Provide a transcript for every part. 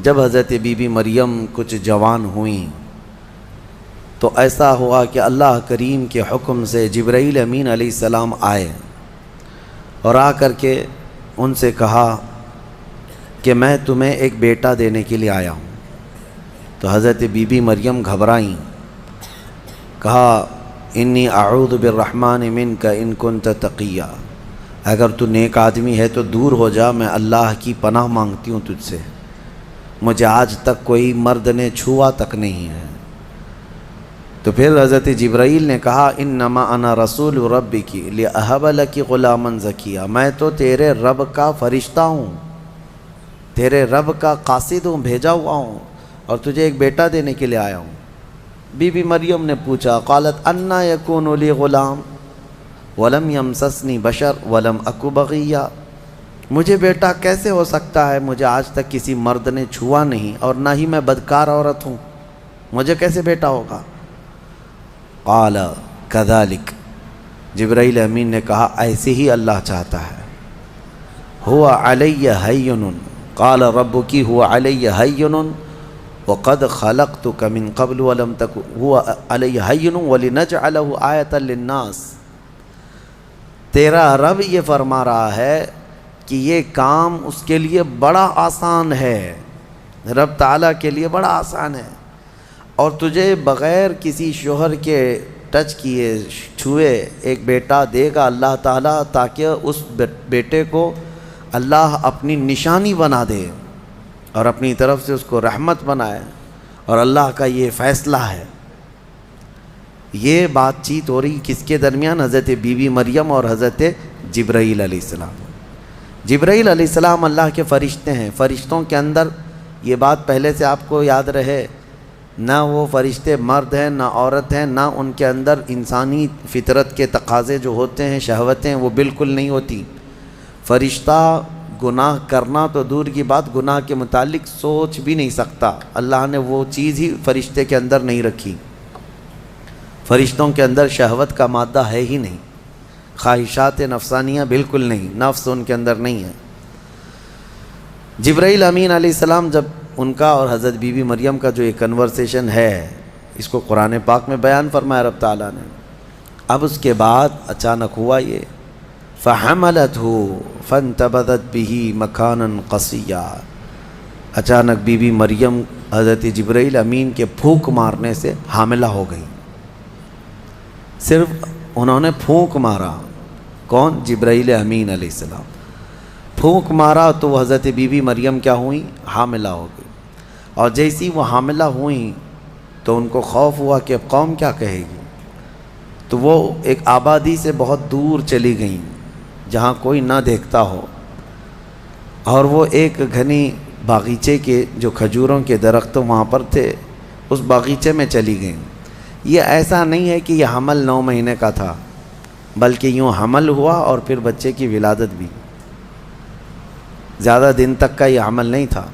جب حضرت be be مریم کچھ جوان ہوئیں تو ایسا ہوا کہ اللہ کریم کے حکم سے جبرائیل امین علیہ السلام آئے اور آ کر کے ان سے کہا کہ میں تمہیں ایک بیٹا دینے کے لیے آیا ہوں۔ تو حضرت بی بی مریم گھبرائیں، کہا انی اعوذ بالرحمن منک ان کنت تقیا، اگر تو نیک آدمی ہے تو دور ہو جا، میں اللہ کی پناہ مانگتی ہوں تجھ سے، مجھے آج تک کوئی مرد نے چھوا تک نہیں ہے۔ تو پھر حضرت جبرائیل نے کہا انما انا رسول ربک لاہب لک غلاما زکیا، میں تو تیرے رب کا فرشتہ ہوں، تیرے رب کا قاصد ہوں، بھیجا ہوا ہوں، اور تجھے ایک بیٹا دینے کے لیے آیا ہوں۔ بی بی مریم نے پوچھا، قالت انا یکون لی غلام ولم یمسسنی بشر ولم اک بغیا، مجھے بیٹا کیسے ہو سکتا ہے، مجھے آج تک کسی مرد نے چھوا نہیں اور نہ ہی میں بدکار عورت ہوں، مجھے کیسے بیٹا ہوگا؟ قال کذالک، جبرائیل امین نے کہا ایسے ہی اللہ چاہتا ہے۔ هو علی ہین، قال ربک هو علی ہین وقد خلقتک من قبل ولم تک هو علی ہین ولنجعلہ آیۃ للناس، تیرا رب یہ فرما رہا ہے کہ یہ کام اس کے لیے بڑا آسان ہے، رب تعالیٰ کے لیے بڑا آسان ہے، اور تجھے بغیر کسی شوہر کے ٹچ کیے چھوئے ایک بیٹا دے گا اللہ تعالیٰ، تاکہ اس بیٹے کو اللہ اپنی نشانی بنا دے اور اپنی طرف سے اس کو رحمت بنائے، اور اللہ کا یہ فیصلہ ہے۔ یہ بات چیت ہو رہی کس کے درمیان؟ حضرت بی بی مریم اور حضرت جبرائیل علیہ السلام۔ جبرائیل علیہ السلام اللہ کے فرشتے ہیں، فرشتوں کے اندر یہ بات پہلے سے آپ کو یاد رہے، نہ وہ فرشتے مرد ہیں نہ عورت ہیں، نہ ان کے اندر انسانی فطرت کے تقاضے جو ہوتے ہیں، شہوتیں، وہ بالکل نہیں ہوتی۔ فرشتہ گناہ کرنا تو دور کی بات، گناہ کے متعلق سوچ بھی نہیں سکتا، اللہ نے وہ چیز ہی فرشتے کے اندر نہیں رکھی۔ فرشتوں کے اندر شہوت کا مادہ ہے ہی نہیں، خواہشات نفسانیہ بالکل نہیں، نفس ان کے اندر نہیں ہے۔ جبرائیل امین علیہ السلام جب ان کا اور حضرت بی بی مریم کا جو یہ کنورسیشن ہے، اس کو قرآن پاک میں بیان فرمایا رب تعالیٰ نے۔ اب اس کے بعد اچانک ہوا یہ، فَحَمَلَتْهُ فَانْتَبَذَتْ بِهِ مَكَانًا قَصِيًّا، اچانک بی بی مریم حضرت جبرائیل امین کے پھونک مارنے سے حاملہ ہو گئی۔ صرف انہوں نے پھونک مارا، کون؟ جبرائیل امین علیہ السلام، پھونک مارا تو وہ حضرت بی بی مریم کیا ہوئیں؟ حاملہ ہو گئی۔ اور جیسی وہ حاملہ ہوئیں تو ان کو خوف ہوا کہ اب قوم کیا کہے گی، تو وہ ایک آبادی سے بہت دور چلی گئیں جہاں کوئی نہ دیکھتا ہو، اور وہ ایک گھنی باغیچے کے جو کھجوروں کے درخت وہاں پر تھے، اس باغیچے میں چلی گئیں۔ یہ ایسا نہیں ہے کہ یہ حمل 9 مہینے کا تھا، بلکہ یوں حمل ہوا اور پھر بچے کی ولادت بھی، زیادہ دن تک کا یہ عمل نہیں تھا۔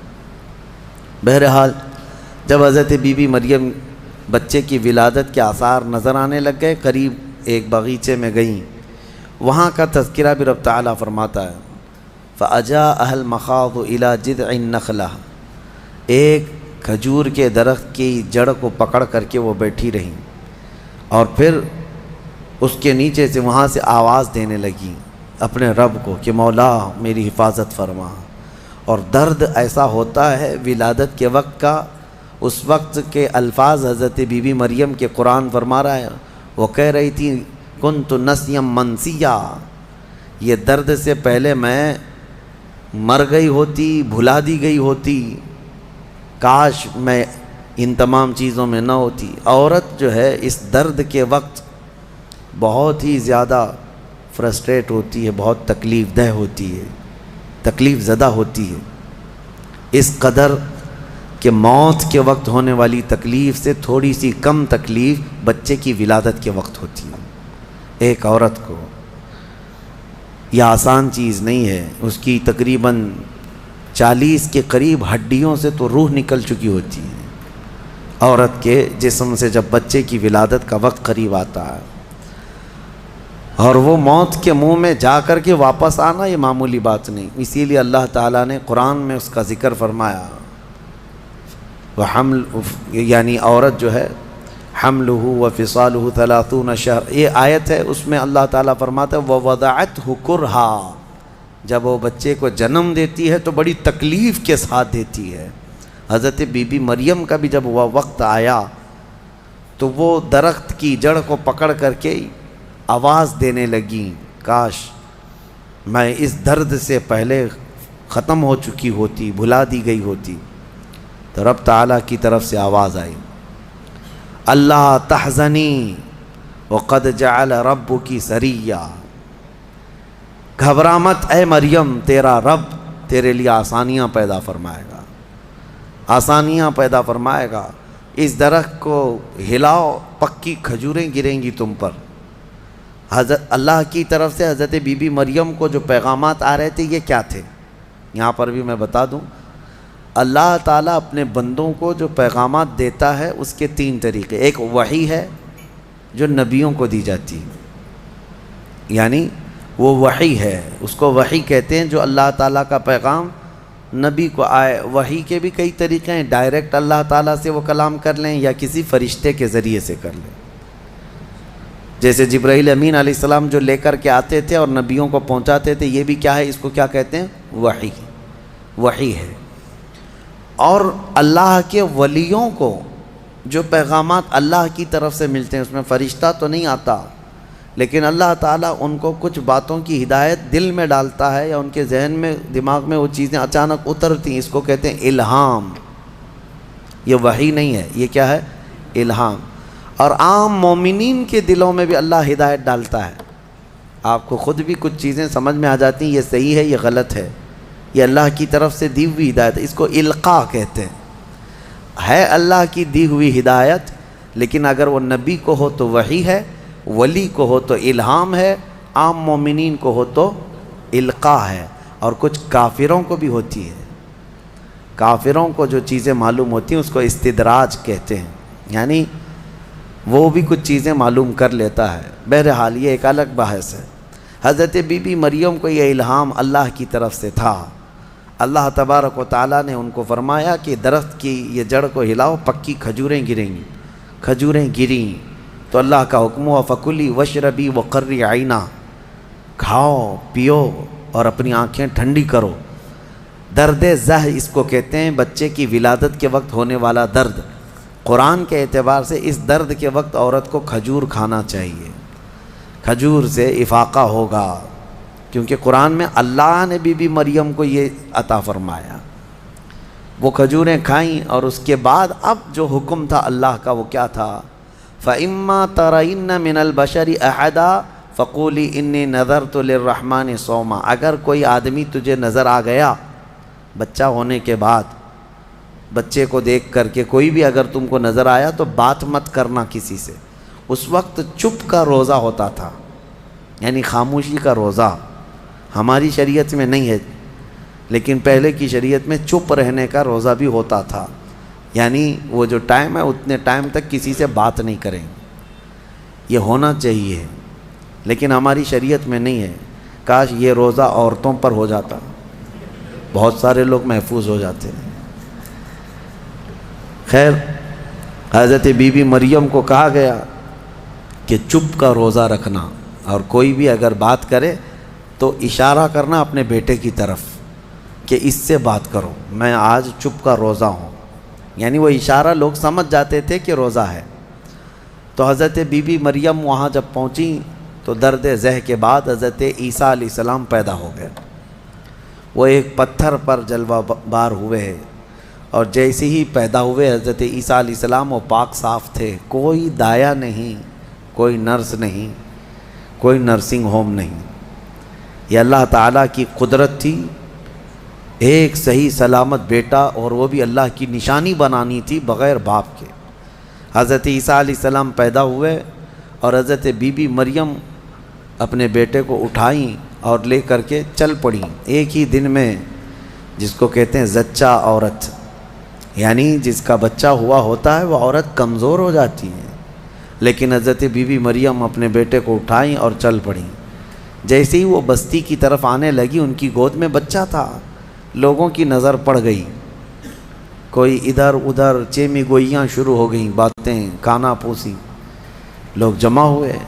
بہرحال جب حضرت بی بی مریم بچے کی ولادت کے آثار نظر آنے لگ گئے، قریب ایک باغیچے میں گئیں، وہاں کا تذکرہ بھی رب تعالیٰ فرماتا ہے فَأَجَاءَهَا الْمَخَاضُ إِلَى جِذْعِ النَّخْلَةِ، ایک کھجور کے درخت کی جڑ کو پکڑ کر کے وہ بیٹھی رہیں، اور پھر اس کے نیچے سے وہاں سے آواز دینے لگی اپنے رب کو کہ مولا میری حفاظت فرما۔ اور درد ایسا ہوتا ہے ولادت کے وقت کا، اس وقت کے الفاظ حضرت بی بی مریم کے قرآن فرما رہا ہے، وہ کہہ رہی تھی کنت نسیا منسیا، یہ درد سے پہلے میں مر گئی ہوتی، بھلا دی گئی ہوتی، کاش میں ان تمام چیزوں میں نہ ہوتی۔ عورت جو ہے اس درد کے وقت بہت ہی زیادہ فرسٹریٹ ہوتی ہے، بہت تکلیف دہ ہوتی ہے، تکلیف زدہ ہوتی ہے، اس قدر کہ موت کے وقت ہونے والی تکلیف سے تھوڑی سی کم تکلیف بچے کی ولادت کے وقت ہوتی ہے۔ ایک عورت کو یہ آسان چیز نہیں ہے، اس کی تقریباً 40 کے قریب ہڈیوں سے تو روح نکل چکی ہوتی ہے عورت کے جسم سے جب بچے کی ولادت کا وقت قریب آتا ہے، اور وہ موت کے منہ میں جا کر کے واپس آنا یہ معمولی بات نہیں۔ اسی لیے اللہ تعالیٰ نے قرآن میں اس کا ذکر فرمایا حمل یعنی عورت جو ہے حملہ و فصالہ 30 شہر، یہ آیت ہے، اس میں اللہ تعالیٰ فرماتا ہے ووضعتہ کرہا، جب وہ بچے کو جنم دیتی ہے تو بڑی تکلیف کے ساتھ دیتی ہے۔ حضرت بی بی مریم کا بھی جب وہ وقت آیا تو وہ درخت کی جڑ کو پکڑ کر کے آواز دینے لگیں، کاش میں اس درد سے پہلے ختم ہو چکی ہوتی، بھلا دی گئی ہوتی۔ تو رب تعالیٰ کی طرف سے آواز آئی، اللہ تحزنی وقد جعل ربکی سریا، گھبرا مت اے مریم، تیرا رب تیرے لیے آسانیاں پیدا فرمائے گا، آسانیاں پیدا فرمائے گا۔ اس درخت کو ہلاؤ، پکی کھجوریں گریں گی تم پر۔ حضرت اللہ کی طرف سے حضرت بی بی مریم کو جو پیغامات آ رہے تھے یہ کیا تھے؟ یہاں پر بھی میں بتا دوں، اللہ تعالیٰ اپنے بندوں کو جو پیغامات دیتا ہے اس کے 3 طریقے۔ ایک وحی ہے جو نبیوں کو دی جاتی ہے، یعنی وہ وحی ہے، اس کو وحی کہتے ہیں، جو اللہ تعالیٰ کا پیغام نبی کو آئے۔ وحی کے بھی کئی طریقے ہیں، ڈائریکٹ اللہ تعالیٰ سے وہ کلام کر لیں یا کسی فرشتے کے ذریعے سے کر لیں، جیسے جبرائیل امین علیہ السلام جو لے کر کے آتے تھے اور نبیوں کو پہنچاتے تھے، یہ بھی کیا ہے، اس کو کیا کہتے ہیں، وحی، وحی ہے۔ اور اللہ کے ولیوں کو جو پیغامات اللہ کی طرف سے ملتے ہیں، اس میں فرشتہ تو نہیں آتا، لیکن اللہ تعالیٰ ان کو کچھ باتوں کی ہدایت دل میں ڈالتا ہے یا ان کے ذہن میں، دماغ میں وہ چیزیں اچانک اترتی ہیں، اس کو کہتے ہیں الہام۔ یہ وحی نہیں ہے، یہ کیا ہے، الہام۔ اور عام مومنین کے دلوں میں بھی اللہ ہدایت ڈالتا ہے، آپ کو خود بھی کچھ چیزیں سمجھ میں آ جاتی ہیں، یہ صحیح ہے، یہ غلط ہے، یہ اللہ کی طرف سے دی ہوئی ہدایت ہے، اس کو القاء کہتے ہیں۔ ہے اللہ کی دی ہوئی ہدایت، لیکن اگر وہ نبی کو ہو تو وحی ہے، ولی کو ہو تو الہام ہے، عام مومنین کو ہو تو القاء ہے۔ اور کچھ کافروں کو بھی ہوتی ہے، کافروں کو جو چیزیں معلوم ہوتی ہیں اس کو استدراج کہتے ہیں، یعنی وہ بھی کچھ چیزیں معلوم کر لیتا ہے۔ بہرحال یہ ایک الگ بحث ہے۔ حضرت بی بی مریم کو یہ الہام اللہ کی طرف سے تھا۔ اللہ تبارک و تعالیٰ نے ان کو فرمایا کہ درخت کی یہ جڑ کو ہلاؤ، پکی کھجوریں گریں گی۔ کھجوریں گریں تو اللہ کا حکم ہوا فکلی وشربی وقری عینا، کھاؤ پیو اور اپنی آنکھیں ٹھنڈی کرو۔ درد زہ اس کو کہتے ہیں، بچے کی ولادت کے وقت ہونے والا درد۔ قرآن کے اعتبار سے اس درد کے وقت عورت کو کھجور کھانا چاہیے، کھجور سے افاقہ ہوگا، کیونکہ قرآن میں اللہ نے بی بی مریم کو یہ عطا فرمایا۔ وہ کھجوریں کھائیں اور اس کے بعد اب جو حکم تھا اللہ کا وہ کیا تھا، فَإِمَّا تَرَيِنَّ مِنَ الْبَشَرِ أَحَدًا فَقُولِي إِنِّي نَذَرْتُ لِلرَّحْمَنِ صَوْمًا، اگر کوئی آدمی تجھے نظر آ گیا بچہ ہونے کے بعد، بچے کو دیکھ کر کے کوئی بھی اگر تم کو نظر آیا تو بات مت کرنا کسی سے۔ اس وقت چپ کا روزہ ہوتا تھا، یعنی خاموشی کا روزہ، ہماری شریعت میں نہیں ہے، لیکن پہلے کی شریعت میں چپ رہنے کا روزہ بھی ہوتا تھا، یعنی وہ جو ٹائم ہے اتنے ٹائم تک کسی سے بات نہیں کریں، یہ ہونا چاہیے، لیکن ہماری شریعت میں نہیں ہے۔ کاش یہ روزہ عورتوں پر ہو جاتا، بہت سارے لوگ محفوظ ہو جاتے ہیں۔ خیر، حضرت بی بی مریم کو کہا گیا کہ چپ کا روزہ رکھنا، اور کوئی بھی اگر بات کرے تو اشارہ کرنا اپنے بیٹے کی طرف کہ اس سے بات کرو، میں آج چپ کا روزہ ہوں، یعنی وہ اشارہ لوگ سمجھ جاتے تھے کہ روزہ ہے۔ تو حضرت بی بی مریم وہاں جب پہنچی تو درد زہ کے بعد حضرت عیسیٰ علیہ السلام پیدا ہو گئے۔ وہ ایک پتھر پر جلوہ بار ہوئے، اور جیسے ہی پیدا ہوئے حضرت عیسیٰ علیہ السلام وہ پاک صاف تھے، کوئی دایا نہیں، کوئی نرس نہیں، کوئی نرسنگ ہوم نہیں، یہ اللہ تعالیٰ کی قدرت تھی۔ ایک صحیح سلامت بیٹا، اور وہ بھی اللہ کی نشانی بنانی تھی بغیر باپ کے۔ حضرت عیسیٰ علیہ السلام پیدا ہوئے اور حضرت بی بی مریم اپنے بیٹے کو اٹھائیں اور لے کر کے چل پڑیں ایک ہی دن میں، جس کو کہتے ہیں زچہ عورت، یعنی جس کا بچہ ہوا ہوتا ہے وہ عورت کمزور ہو جاتی ہے، لیکن حضرت بی بی مریم اپنے بیٹے کو اٹھائیں اور چل پڑیں۔ جیسے ہی وہ بستی کی طرف آنے لگی، ان کی گود میں بچہ تھا، لوگوں کی نظر پڑ گئی، کوئی ادھر ادھر چیمی گوئیاں شروع ہو گئیں، باتیں کانا پوسی، لوگ جمع ہوئے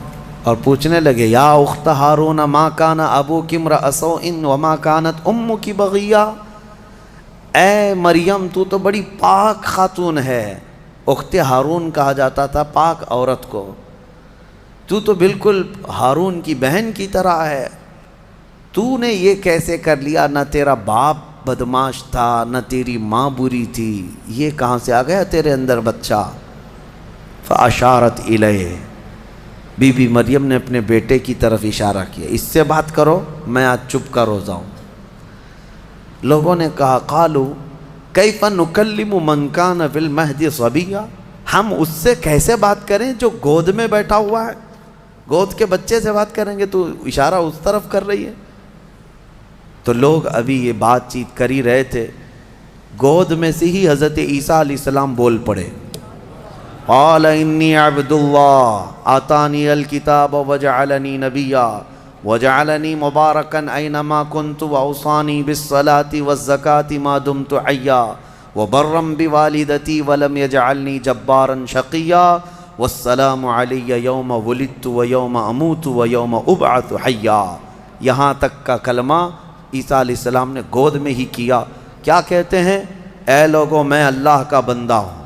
اور پوچھنے لگے یا اخت ہارون ما کان ابوک امرأ سوء وما کانت امک بغیہ، اے مریم تو تو بڑی پاک خاتون ہے، اخت ہارون کہا جاتا تھا پاک عورت کو، تو تو بالکل ہارون کی بہن کی طرح ہے، تو نے یہ کیسے کر لیا؟ نہ تیرا باپ بدماش تھا نہ تیری ماں بری تھی، یہ کہاں سے آ گیا تیرے اندر بچہ؟ فاشارت الیہ، بی بی مریم نے اپنے بیٹے کی طرف اشارہ کیا، اس سے بات کرو، میں آج چپ کا روزہ ہوں۔ لوگوں نے کہا قالوا کیف نکلم من کان فی المہد صبیا، ہم اس سے کیسے بات کریں جو گود میں بیٹھا ہوا ہے؟ گود کے بچے سے بات کریں گے؟ تو اشارہ اس طرف کر رہی ہے۔ تو لوگ ابھی یہ بات چیت کر ہی رہے تھے، گود میں سے ہی حضرت عیسیٰ علیہ السلام بول پڑے، قال انی عبد اللہ آتانی الکتاب وجعلنی نبیا وجعلنی مبارکا اینما کنت واوصانی بالصلاة والزکاة ما دمت حیا وبرا بوالدتی ولم یجعلنی جبارا شقیا والسلام علی یوم ولدت ویوم اموت ویوم ابعث حیا۔ یہاں تک کا کلمہ عیسیٰ علیہ السلام نے گود میں ہی کیا۔ کیا کہتے ہیں؟ اے لوگوں میں اللہ کا بندہ ہوں،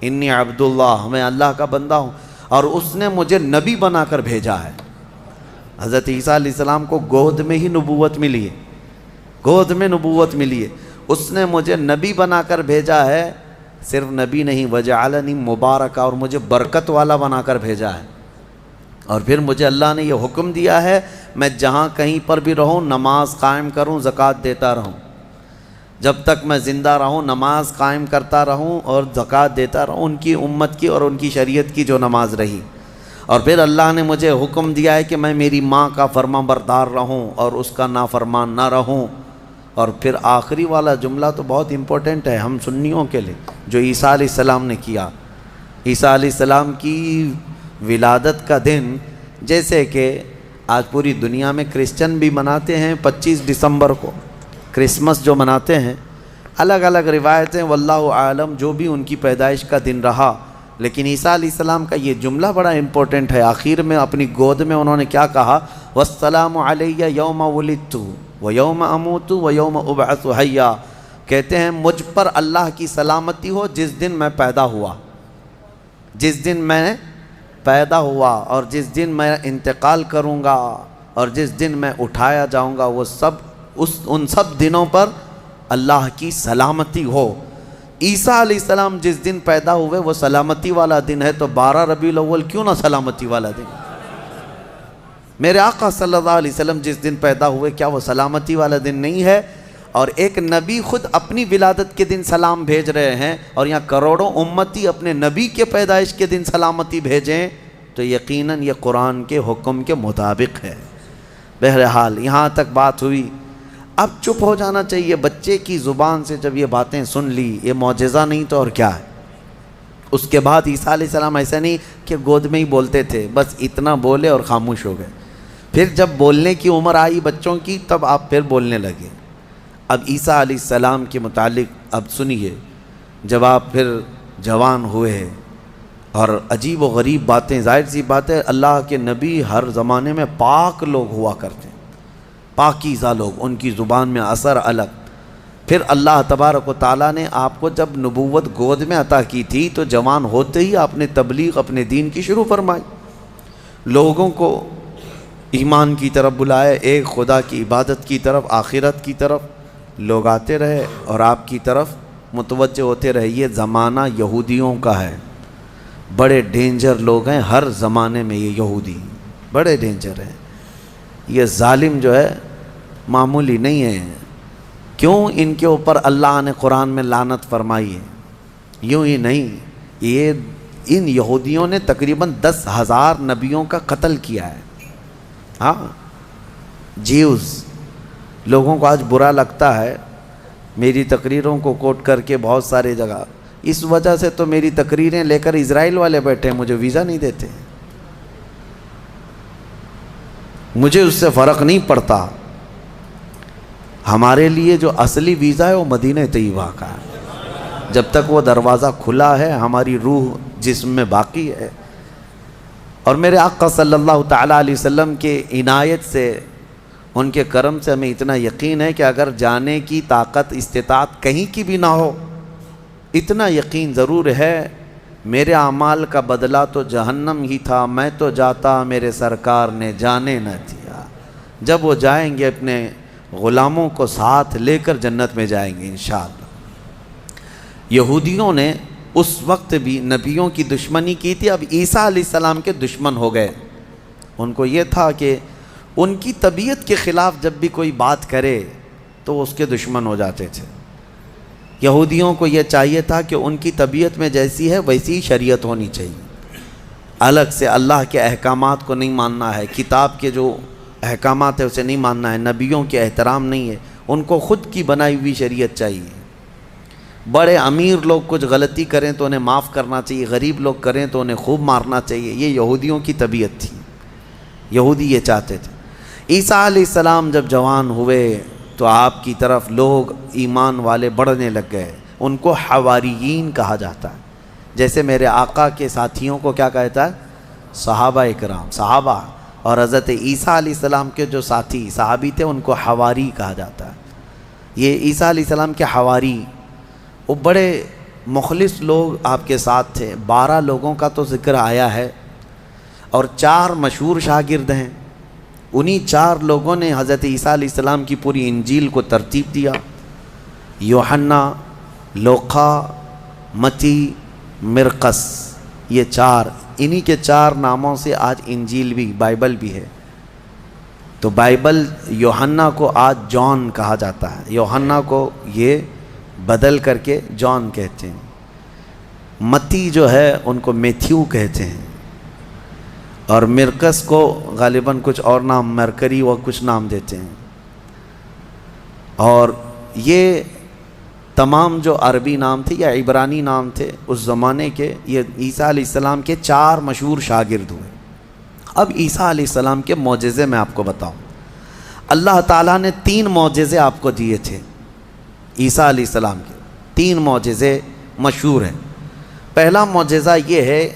انی عبداللہ، میں اللہ کا بندہ ہوں، اور اس نے مجھے نبی بنا کر بھیجا ہے۔ حضرت عیسیٰ علیہ السلام کو گود میں ہی نبوت ملی ہے، گود میں نبوت ملی ہے، اس نے مجھے نبی بنا کر بھیجا ہے۔ صرف نبی نہیں، وجعلنی مبارکہ، اور مجھے برکت والا بنا کر بھیجا ہے۔ اور پھر مجھے اللہ نے یہ حکم دیا ہے میں جہاں کہیں پر بھی رہوں نماز قائم کروں، زکوٰۃ دیتا رہوں، جب تک میں زندہ رہوں نماز قائم کرتا رہوں اور زکوٰۃ دیتا رہوں، ان کی امت کی اور ان کی شریعت کی جو نماز رہی۔ اور پھر اللہ نے مجھے حکم دیا ہے کہ میں میری ماں کا فرما بردار رہوں اور اس کا نافرمان نہ رہوں۔ اور پھر آخری والا جملہ تو بہت امپورٹنٹ ہے ہم سنیوں کے لیے، جو عیسیٰ علیہ السلام نے کیا۔ عیسیٰ علیہ السلام کی ولادت کا دن، جیسے کہ آج پوری دنیا میں کرسچن بھی مناتے ہیں 25 دسمبر کو، کرسمس جو مناتے ہیں، الگ الگ روایتیں واللہ عالم جو بھی ان کی پیدائش کا دن رہا، لیکن عیسیٰ علیہ السلام کا یہ جملہ بڑا امپورٹنٹ ہے۔ آخر میں اپنی گود میں انہوں نے کیا کہا؟ والسلام علی یوم ولدت ویوم اموت ویوم ابعث حیا، کہتے ہیں مجھ پر اللہ کی سلامتی ہو جس دن میں پیدا ہوا، جس دن میں پیدا ہوا، اور جس دن میں انتقال کروں گا، اور جس دن میں اٹھایا جاؤں گا، وہ سب ان سب دنوں پر اللہ کی سلامتی ہو۔ عیسیٰ علیہ السلام جس دن پیدا ہوئے وہ سلامتی والا دن ہے، تو 12 ربیع الاول کیوں نہ سلامتی والا دن؟ میرے آقا صلی اللہ علیہ وسلم جس دن پیدا ہوئے کیا وہ سلامتی والا دن نہیں ہے؟ اور ایک نبی خود اپنی ولادت کے دن سلام بھیج رہے ہیں، اور یہاں کروڑوں امتی اپنے نبی کے پیدائش کے دن سلامتی بھیجیں، تو یقیناً یہ قرآن کے حکم کے مطابق ہے۔ بہرحال یہاں تک بات ہوئی، اب چپ ہو جانا چاہیے۔ بچے کی زبان سے جب یہ باتیں سن لی، یہ معجزہ نہیں تو اور کیا ہے؟ اس کے بعد عیسیٰ علیہ السلام ایسا نہیں کہ گود میں ہی بولتے تھے، بس اتنا بولے اور خاموش ہو گئے۔ پھر جب بولنے کی عمر آئی بچوں کی، تب آپ پھر بولنے لگے۔ اب عیسیٰ علیہ السلام کے متعلق اب سنیے، جب آپ پھر جوان ہوئے اور عجیب و غریب باتیں، ظاہر سی بات ہے اللہ کے نبی ہر زمانے میں پاک لوگ ہوا کرتے ہیں، پاکیزہ لوگ، ان کی زبان میں اثر الگ۔ پھر اللہ تبارک و تعالیٰ نے آپ کو جب نبوت گود میں عطا کی تھی تو جوان ہوتے ہی آپ نے تبلیغ اپنے دین کی شروع فرمائی، لوگوں کو ایمان کی طرف بلائے، ایک خدا کی عبادت کی طرف، آخرت کی طرف لوگ آتے رہے اور آپ کی طرف متوجہ ہوتے رہے۔ یہ زمانہ یہودیوں کا ہے، بڑے ڈینجر لوگ ہیں ہر زمانے میں، یہ یہودی بڑے ڈینجر ہیں۔ یہ ظالم جو ہے معمولی نہیں ہے، کیوں ان کے اوپر اللہ نے قرآن میں لعنت فرمائی ہے؟ یوں ہی نہیں، یہ ان یہودیوں نے تقریباً 10,000 نبیوں کا قتل کیا ہے۔ ہاں، جیوز لوگوں کو آج برا لگتا ہے میری تقریروں کو کوٹ کر کے بہت سارے جگہ، اس وجہ سے تو میری تقریریں لے کر اسرائیل والے بیٹھے ہیں، مجھے ویزا نہیں دیتے، مجھے اس سے فرق نہیں پڑتا۔ ہمارے لیے جو اصلی ویزا ہے وہ مدینہ طیبہ کا ہے، جب تک وہ دروازہ کھلا ہے ہماری روح جسم میں باقی ہے۔ اور میرے آقا صلی اللہ تعالیٰ علیہ وسلم کے عنایت سے، ان کے کرم سے ہمیں اتنا یقین ہے کہ اگر جانے کی طاقت استطاعت کہیں کی بھی نہ ہو، اتنا یقین ضرور ہے میرے اعمال کا بدلہ تو جہنم ہی تھا، میں تو جاتا میرے سرکار نے جانے نہ دیا۔ جب وہ جائیں گے اپنے غلاموں کو ساتھ لے کر جنت میں جائیں گے انشاءاللہ۔ یہودیوں نے اس وقت بھی نبیوں کی دشمنی کی تھی، اب عیسیٰ علیہ السلام کے دشمن ہو گئے۔ ان کو یہ تھا کہ ان کی طبیعت کے خلاف جب بھی کوئی بات کرے تو اس کے دشمن ہو جاتے تھے۔ یہودیوں کو یہ چاہیے تھا کہ ان کی طبیعت میں جیسی ہے ویسی شریعت ہونی چاہیے، الگ سے اللہ کے احکامات کو نہیں ماننا ہے، کتاب کے جو احکامات ہے اسے نہیں ماننا ہے، نبیوں کے احترام نہیں ہے، ان کو خود کی بنائی ہوئی شریعت چاہیے۔ بڑے امیر لوگ کچھ غلطی کریں تو انہیں معاف کرنا چاہیے، غریب لوگ کریں تو انہیں خوب مارنا چاہیے، یہ یہودیوں کی طبیعت تھی، یہودی یہ چاہتے تھے۔ عیسیٰ علیہ السلام جب جوان ہوئے تو آپ کی طرف لوگ ایمان والے بڑھنے لگ گئے، ان کو حواریین کہا جاتا ہے، جیسے میرے آقا کے ساتھیوں کو کیا کہتا ہے؟ صحابہ اکرام، صحابہ، اور حضرت عیسیٰ علیہ السلام کے جو ساتھی صحابی تھے ان کو حواری کہا جاتا ہے۔ یہ عیسیٰ علیہ السلام کے حواری وہ بڑے مخلص لوگ آپ کے ساتھ تھے، 12 لوگوں کا تو ذکر آیا ہے اور 4 مشہور شاگرد ہیں، انہی 4 لوگوں نے حضرت عیسیٰ علیہ السلام کی پوری انجیل کو ترتیب دیا۔ یوحنا، لوقا، متی، مرقس، یہ 4، انہی کے 4 ناموں سے آج انجیل بھی، بائبل بھی ہے۔ تو بائبل یوحنا کو آج جان کہا جاتا ہے، یوحنا کو یہ بدل کر کے جان کہتے ہیں۔ متی جو ہے ان کو میتھیو کہتے ہیں، اور مرقس کو غالباً کچھ اور نام، مرکری و کچھ نام دیتے ہیں۔ اور یہ تمام جو عربی نام تھے یا عبرانی نام تھے اس زمانے کے، یہ عیسیٰ علیہ السلام کے 4 مشہور شاگرد ہوئے۔ اب عیسیٰ علیہ السلام کے معجزے میں آپ کو بتاؤں، اللہ تعالیٰ نے 3 معجزے آپ کو دیے تھے عیسیٰ علیہ السلام کے، 3 معجزے مشہور ہیں۔ پہلا معجزہ یہ ہے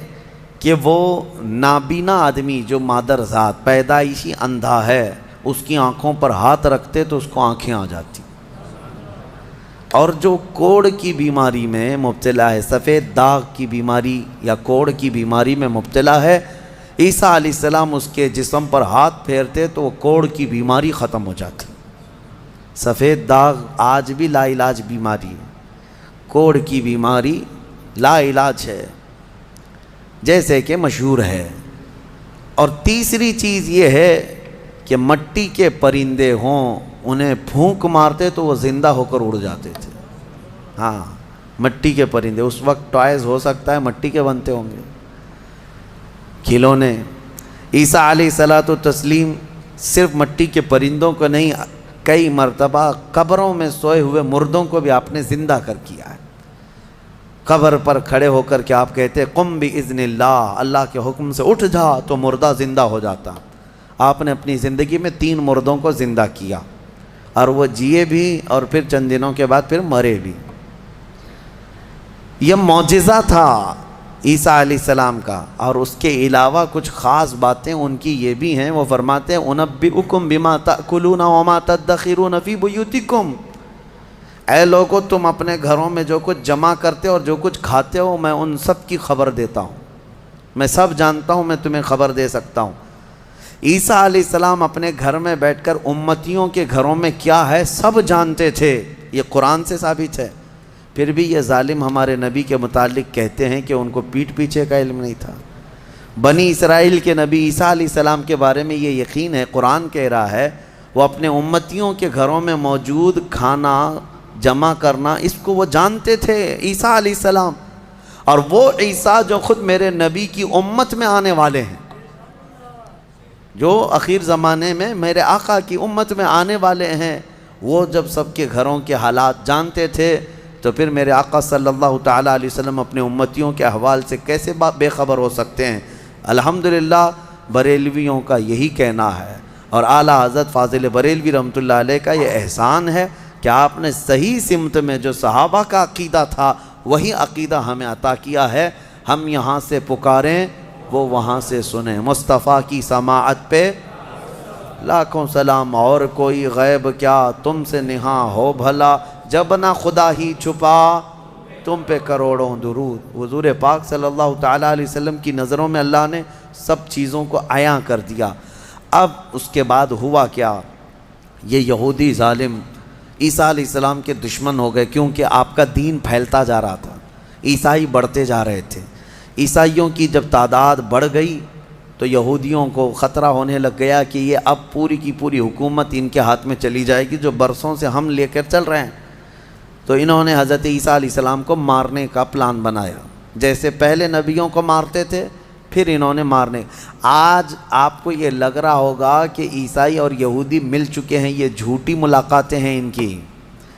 کہ وہ نابینا آدمی جو مادر ذات پیدائشی اندھا ہے، اس کی آنکھوں پر ہاتھ رکھتے تو اس کو آنکھیں آ جاتی، اور جو کوڑ کی بیماری میں مبتلا ہے، سفید داغ کی بیماری یا کوڑ کی بیماری میں مبتلا ہے، عیسیٰ علیہ السلام اس کے جسم پر ہاتھ پھیرتے تو وہ کوڑ کی بیماری ختم ہو جاتی۔ سفید داغ آج بھی لا علاج بیماری ہے، کوڑ کی بیماری لا علاج ہے جیسے کہ مشہور ہے۔ اور تیسری چیز یہ ہے کہ مٹی کے پرندے ہوں، انہیں پھونک مارتے تو وہ زندہ ہو کر اڑ جاتے تھے۔ ہاں، مٹی کے پرندے، اس وقت ٹوائز ہو سکتا ہے مٹی کے بنتے ہوں گے، کھلونے۔ عیسیٰ علیہ الصلوۃ والتسلیم صرف مٹی کے پرندوں کو نہیں، کئی مرتبہ قبروں میں سوئے ہوئے مردوں کو بھی آپ نے زندہ کر کیا ہے۔ قبر پر کھڑے ہو کر کے آپ کہتے قم باذن اللہ، اللہ کے حکم سے اٹھ جا، تو مردہ زندہ ہو جاتا۔ آپ نے اپنی زندگی میں 3 مردوں کو زندہ کیا، اور وہ جیے بھی اور پھر چند دنوں کے بعد پھر مرے بھی۔ یہ معجزہ تھا عیسیٰ علیہ السلام کا۔ اور اس کے علاوہ کچھ خاص باتیں ان کی یہ بھی ہیں، وہ فرماتے ہیں انبئکم بما تأکلون وما تدخرون فی بیوتکم، اے لوگو تم اپنے گھروں میں جو کچھ جمع کرتے ہو اور جو کچھ کھاتے ہو میں ان سب کی خبر دیتا ہوں، میں سب جانتا ہوں، میں تمہیں خبر دے سکتا ہوں۔ عیسیٰ علیہ السلام اپنے گھر میں بیٹھ کر امتیوں کے گھروں میں کیا ہے سب جانتے تھے، یہ قرآن سے ثابت ہے۔ پھر بھی یہ ظالم ہمارے نبی کے متعلق کہتے ہیں کہ ان کو پیٹھ پیچھے کا علم نہیں تھا۔ بنی اسرائیل کے نبی عیسیٰ علیہ السلام کے بارے میں یہ یقین ہے، قرآن کہہ رہا ہے وہ اپنے امتیوں کے گھروں میں موجود کھانا جمع کرنا، اس کو وہ جانتے تھے عیسیٰ علیہ السلام۔ اور وہ عیسیٰ جو خود میرے نبی کی امت میں آنے والے ہیں، جو اخیر زمانے میں میرے آقا کی امت میں آنے والے ہیں، وہ جب سب کے گھروں کے حالات جانتے تھے تو پھر میرے آقا صلی اللہ تعالیٰ علیہ وسلم اپنے امتیوں کے احوال سے کیسے بے خبر ہو سکتے ہیں؟ الحمدللہ بریلویوں کا یہی کہنا ہے، اور اعلیٰ حضرت فاضل بریلوی رحمۃ اللہ علیہ کا یہ احسان ہے کہ آپ نے صحیح سمت میں جو صحابہ کا عقیدہ تھا وہی عقیدہ ہمیں عطا کیا ہے، ہم یہاں سے پکاریں وہ وہاں سے سنیں۔ مصطفیٰ کی سماعت پہ لاکھوں سلام، اور کوئی غیب کیا تم سے نہاں ہو بھلا، جب نہ خدا ہی چھپا تم پہ کروڑوں درود۔ حضور پاک صلی اللہ تعالیٰ علیہ وسلم کی نظروں میں اللہ نے سب چیزوں کو عیاں کر دیا۔ اب اس کے بعد ہوا کیا، یہ یہودی ظالم عیسیٰ علیہ السلام کے دشمن ہو گئے، کیونکہ آپ کا دین پھیلتا جا رہا تھا، عیسائی بڑھتے جا رہے تھے۔ عیسائیوں کی جب تعداد بڑھ گئی تو یہودیوں کو خطرہ ہونے لگ گیا کہ یہ اب پوری کی پوری حکومت ان کے ہاتھ میں چلی جائے گی، جو برسوں سے ہم لے کر چل رہے ہیں۔ تو انہوں نے حضرت عیسیٰ علیہ السلام کو مارنے کا پلان بنایا، جیسے پہلے نبیوں کو مارتے تھے پھر انہوں نے مارنے۔ آج آپ کو یہ لگ رہا ہوگا کہ عیسائی اور یہودی مل چکے ہیں، یہ جھوٹی ملاقاتیں ہیں ان کی،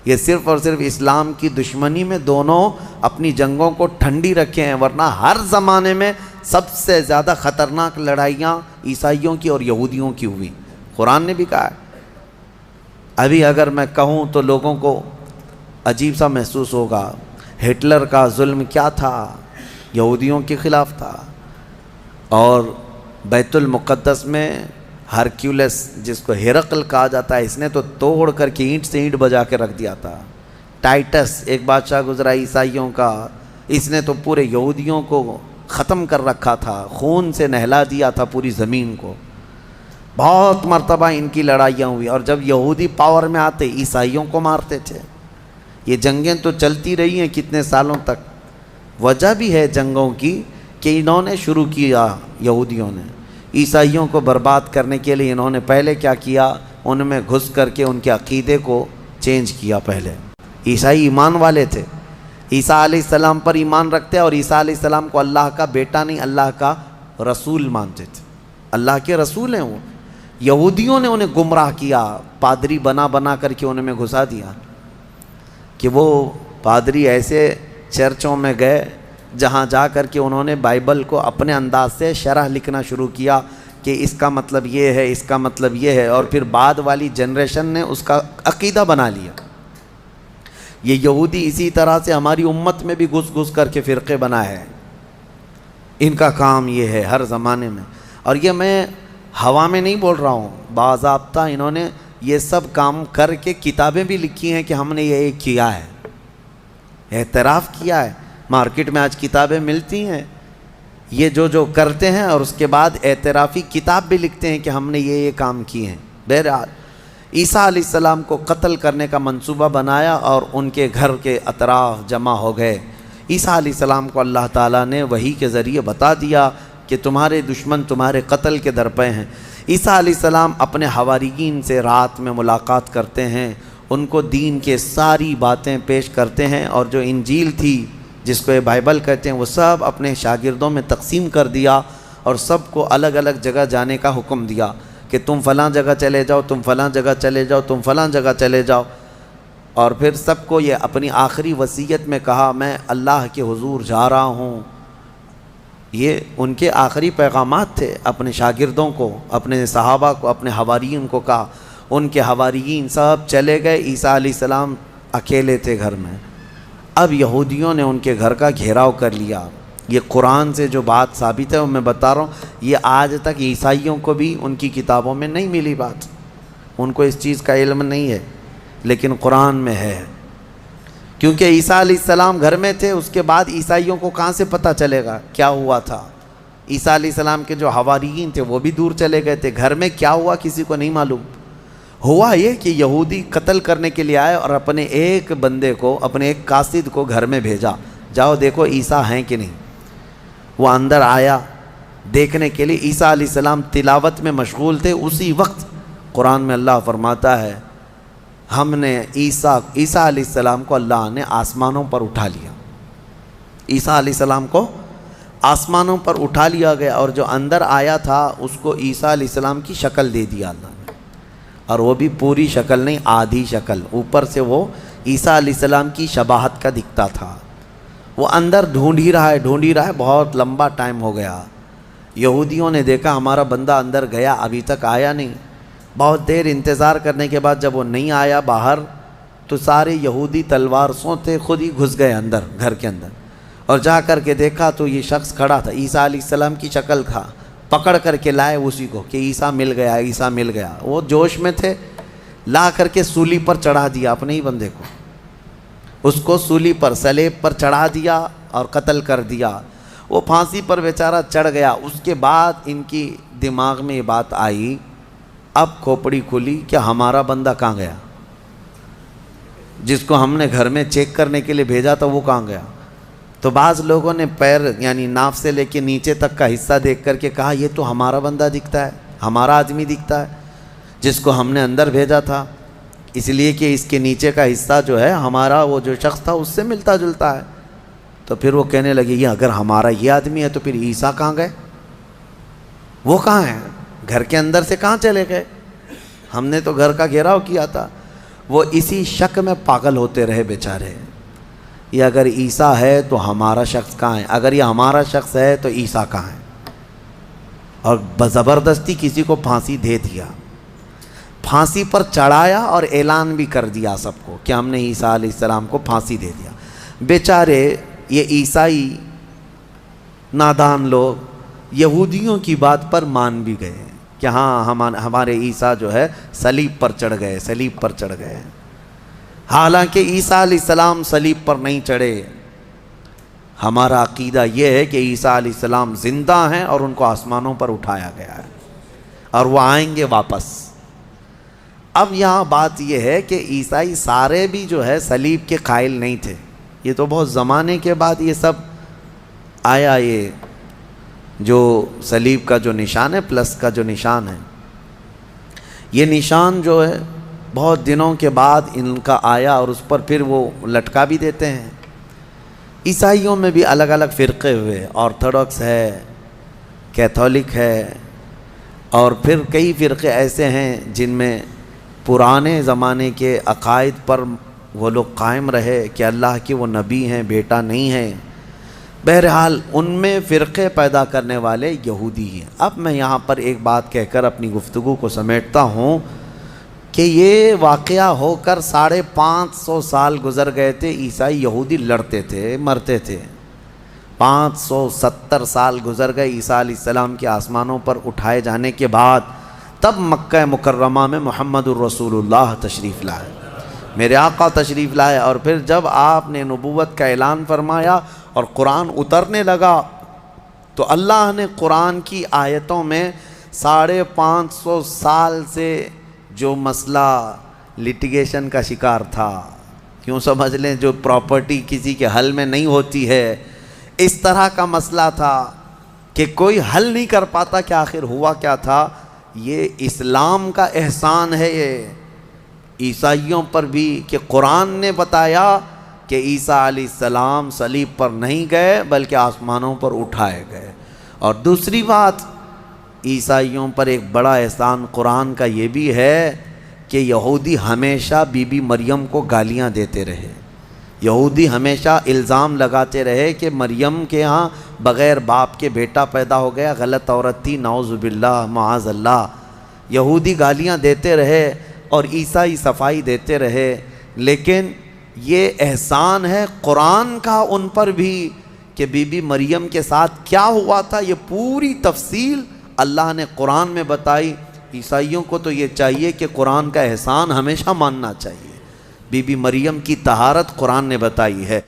یہ صرف اور صرف اسلام کی دشمنی میں دونوں اپنی جنگوں کو ٹھنڈی رکھے ہیں، ورنہ ہر زمانے میں سب سے زیادہ خطرناک لڑائیاں عیسائیوں کی اور یہودیوں کی ہوئی۔ قرآن نے بھی کہا ہے۔ ابھی اگر میں کہوں تو لوگوں کو عجیب سا محسوس ہوگا، ہٹلر کا ظلم کیا تھا، یہودیوں کے خلاف تھا، اور بیت المقدس میں ہرکیولس جس کو ہرقل کہا جاتا ہے، اس نے تو توڑ کر کے اینٹ سے اینٹ بجا کے رکھ دیا تھا۔ ٹائٹس ایک بادشاہ گزرا عیسائیوں کا، اس نے تو پورے یہودیوں کو ختم کر رکھا تھا، خون سے نہلا دیا تھا پوری زمین کو۔ بہت مرتبہ ان کی لڑائیاں ہوئی، اور جب یہودی پاور میں آتے عیسائیوں کو مارتے تھے۔ یہ جنگیں تو چلتی رہی ہیں کتنے سالوں تک۔ وجہ بھی ہے جنگوں کی کہ انہوں نے شروع کیا، یہودیوں نے عیسائیوں کو برباد کرنے کے لیے انہوں نے پہلے کیا کیا، ان میں گھس کر کے ان کے عقیدے کو چینج کیا۔ پہلے عیسائی ایمان والے تھے، عیسیٰ علیہ السلام پر ایمان رکھتے، اور عیسیٰ علیہ السلام کو اللہ کا بیٹا نہیں، اللہ کا رسول مانتے تھے، اللہ کے رسول ہیں وہ۔ یہودیوں نے انہیں گمراہ کیا، پادری بنا بنا کر کے ان میں گھسا دیا، کہ وہ پادری ایسے چرچوں میں گئے جہاں جا کر کے انہوں نے بائبل کو اپنے انداز سے شرح لکھنا شروع کیا کہ اس کا مطلب یہ ہے، اس کا مطلب یہ ہے، اور پھر بعد والی جنریشن نے اس کا عقیدہ بنا لیا۔ یہ یہودی اسی طرح سے ہماری امت میں بھی گھس گھس کر کے فرقے بنا ہے، ان کا کام یہ ہے ہر زمانے میں۔ اور یہ میں ہوا میں نہیں بول رہا ہوں، باضابطہ انہوں نے یہ سب کام کر کے کتابیں بھی لکھی ہیں کہ ہم نے یہ کیا ہے، اعتراف کیا ہے۔ مارکیٹ میں آج کتابیں ملتی ہیں، یہ جو کرتے ہیں، اور اس کے بعد اعترافی کتاب بھی لکھتے ہیں کہ ہم نے یہ کام کیے ہیں۔ بہرحال عیسیٰ علیہ السلام کو قتل کرنے کا منصوبہ بنایا، اور ان کے گھر کے اطراف جمع ہو گئے۔ عیسیٰ علیہ السلام کو اللہ تعالیٰ نے وحی کے ذریعے بتا دیا کہ تمہارے دشمن تمہارے قتل کے درپے ہیں۔ عیسیٰ علیہ السلام اپنے حواریین سے رات میں ملاقات کرتے ہیں، ان کو دین کے ساری باتیں پیش کرتے ہیں، اور جو انجیل تھی جس کو یہ بائبل کہتے ہیں وہ سب اپنے شاگردوں میں تقسیم کر دیا، اور سب کو الگ الگ جگہ جانے کا حکم دیا کہ تم فلاں جگہ چلے جاؤ، تم فلاں جگہ چلے جاؤ، تم فلاں جگہ چلے جاؤ۔ اور پھر سب کو یہ اپنی آخری وصیت میں کہا، میں اللہ کے حضور جا رہا ہوں۔ یہ ان کے آخری پیغامات تھے اپنے شاگردوں کو، اپنے صحابہ کو، اپنے حواریین کو کہا۔ ان کے حواریین سب چلے گئے، عیسیٰ علیہ السلام اکیلے تھے گھر میں۔ اب یہودیوں نے ان کے گھر کا گھیراؤ کر لیا۔ یہ قرآن سے جو بات ثابت ہے وہ میں بتا رہا ہوں، یہ آج تک عیسائیوں کو بھی ان کی کتابوں میں نہیں ملی بات، ان کو اس چیز کا علم نہیں ہے، لیکن قرآن میں ہے۔ کیونکہ عیسیٰ علیہ السلام گھر میں تھے، اس کے بعد عیسائیوں کو کہاں سے پتہ چلے گا کیا ہوا تھا۔ عیسیٰ علیہ السلام کے جو حواریین تھے وہ بھی دور چلے گئے تھے، گھر میں کیا ہوا کسی کو نہیں معلوم۔ ہوا یہ کہ یہودی قتل کرنے کے لیے آئے، اور اپنے ایک بندے کو، اپنے ایک قاصد کو گھر میں بھیجا، جاؤ دیکھو عیسیٰ ہیں کہ نہیں۔ وہ اندر آیا دیکھنے کے لیے، عیسیٰ علیہ السلام تلاوت میں مشغول تھے۔ اسی وقت قرآن میں اللہ فرماتا ہے، ہم نے عیسیٰ علیہ السلام کو اللہ نے آسمانوں پر اٹھا لیا۔ عیسیٰ علیہ السلام کو آسمانوں پر اٹھا لیا گیا، اور جو اندر آیا تھا اس کو عیسیٰ علیہ السلام کی شکل دے دیا اللہ نے، اور وہ بھی پوری شکل نہیں، آدھی شکل، اوپر سے وہ عیسیٰ علیہ السلام کی شباہت کا دکھتا تھا۔ وہ اندر ڈھونڈ ہی رہا ہے، بہت لمبا ٹائم ہو گیا۔ یہودیوں نے دیکھا ہمارا بندہ اندر گیا، ابھی تک آیا نہیں۔ بہت دیر انتظار کرنے کے بعد جب وہ نہیں آیا باہر، تو سارے یہودی تلوار سوتے خود ہی گھس گئے اندر گھر کے اندر، اور جا کر کے دیکھا تو یہ شخص کھڑا تھا، عیسیٰ علیہ السلام کی شکل تھا، پکڑ کر کے لائے اسی کو کہ عیسیٰ مل گیا، عیسیٰ مل گیا۔ وہ جوش میں تھے، لا کر کے سولی پر چڑھا دیا اپنے ہی بندے کو، اس کو سولی پر سلیب پر چڑھا دیا اور قتل کر دیا۔ وہ پھانسی پر بیچارہ چڑھ گیا۔ اس کے بعد ان کی دماغ میں یہ بات آئی، اب کھوپڑی کھلی کہ ہمارا بندہ کہاں گیا، جس کو ہم نے گھر میں چیک کرنے کے لیے بھیجا تھا وہ کہاں گیا؟ تو بعض لوگوں نے پیر یعنی ناف سے لے کے نیچے تک کا حصہ دیکھ کر کے کہا یہ تو ہمارا بندہ دکھتا ہے، ہمارا آدمی دکھتا ہے جس کو ہم نے اندر بھیجا تھا، اس لیے کہ اس کے نیچے کا حصہ جو ہے ہمارا وہ جو شخص تھا اس سے ملتا جلتا ہے۔ تو پھر وہ کہنے لگے یہ اگر ہمارا یہ آدمی ہے تو پھر عیسیٰ کہاں گئے، وہ کہاں ہیں، گھر کے اندر سے کہاں چلے گئے، ہم نے تو گھر کا گھیراؤ کیا تھا۔ وہ اسی شک میں پاگل ہوتے رہے بیچارے، یہ اگر عیسیٰ ہے تو ہمارا شخص کہاں ہے، اگر یہ ہمارا شخص ہے تو عیسیٰ کہاں ہے، اور زبردستی کسی کو پھانسی دے دیا، پھانسی پر چڑھایا اور اعلان بھی کر دیا سب کو کہ ہم نے عیسیٰ علیہ السلام کو پھانسی دے دیا۔ بیچارے یہ عیسائی نادان لوگ یہودیوں کی بات پر مان بھی گئے کہ ہاں ہمارے عیسیٰ جو ہے صلیب پر چڑھ گئے، صلیب پر چڑھ گئے، حالانکہ عیسیٰ علیہ السلام صلیب پر نہیں چڑھے۔ ہمارا عقیدہ یہ ہے کہ عیسیٰ علیہ السلام زندہ ہیں اور ان کو آسمانوں پر اٹھایا گیا ہے اور وہ آئیں گے واپس۔ اب یہاں بات یہ ہے کہ عیسائی سارے بھی جو ہے صلیب کے قائل نہیں تھے، یہ تو بہت زمانے کے بعد یہ سب آیا، یہ جو صلیب کا جو نشان ہے پلس کا جو نشان ہے، یہ نشان جو ہے بہت دنوں کے بعد ان کا آیا اور اس پر پھر وہ لٹکا بھی دیتے ہیں۔ عیسائیوں میں بھی الگ الگ فرقے ہوئے، آرتھوڈکس ہے، کیتھولک ہے، اور پھر کئی فرقے ایسے ہیں جن میں پرانے زمانے کے عقائد پر وہ لوگ قائم رہے کہ اللہ کے وہ نبی ہیں، بیٹا نہیں ہے۔ بہرحال ان میں فرقے پیدا کرنے والے یہودی ہیں۔ اب میں یہاں پر ایک بات کہہ کر اپنی گفتگو کو سمیٹتا ہوں کہ یہ واقعہ ہو کر 550 سال گزر گئے تھے، عیسائی یہودی لڑتے تھے، مرتے تھے۔ 570 سال گزر گئے عیسیٰ علیہ السلام کے آسمانوں پر اٹھائے جانے کے بعد، تب مکہ مکرمہ میں محمد الرسول اللہ تشریف لائے، میرے آقا تشریف لائے، اور پھر جب آپ نے نبوت کا اعلان فرمایا اور قرآن اترنے لگا تو اللہ نے قرآن کی آیتوں میں 550 سال سے جو مسئلہ لٹیگیشن کا شکار تھا، کیوں سمجھ لیں جو پراپرٹی کسی کے حل میں نہیں ہوتی ہے، اس طرح کا مسئلہ تھا کہ کوئی حل نہیں کر پاتا کہ آخر ہوا کیا تھا۔ یہ اسلام کا احسان ہے یہ عیسائیوں پر بھی کہ قرآن نے بتایا کہ عیسیٰ علیہ السلام صلیب پر نہیں گئے بلکہ آسمانوں پر اٹھائے گئے۔ اور دوسری بات، عیسائیوں پر ایک بڑا احسان قرآن کا یہ بھی ہے کہ یہودی ہمیشہ بی بی مریم کو گالیاں دیتے رہے، یہودی ہمیشہ الزام لگاتے رہے کہ مریم کے ہاں بغیر باپ کے بیٹا پیدا ہو گیا، غلط عورت تھی، نعوذ باللہ معاذ اللہ۔ یہودی گالیاں دیتے رہے اور عیسائی صفائی دیتے رہے، لیکن یہ احسان ہے قرآن کا ان پر بھی کہ بی بی مریم کے ساتھ کیا ہوا تھا، یہ پوری تفصیل اللہ نے قرآن میں بتائی۔ عیسائیوں کو تو یہ چاہیے کہ قرآن کا احسان ہمیشہ ماننا چاہیے، بی بی مریم کی طہارت قرآن نے بتائی ہے۔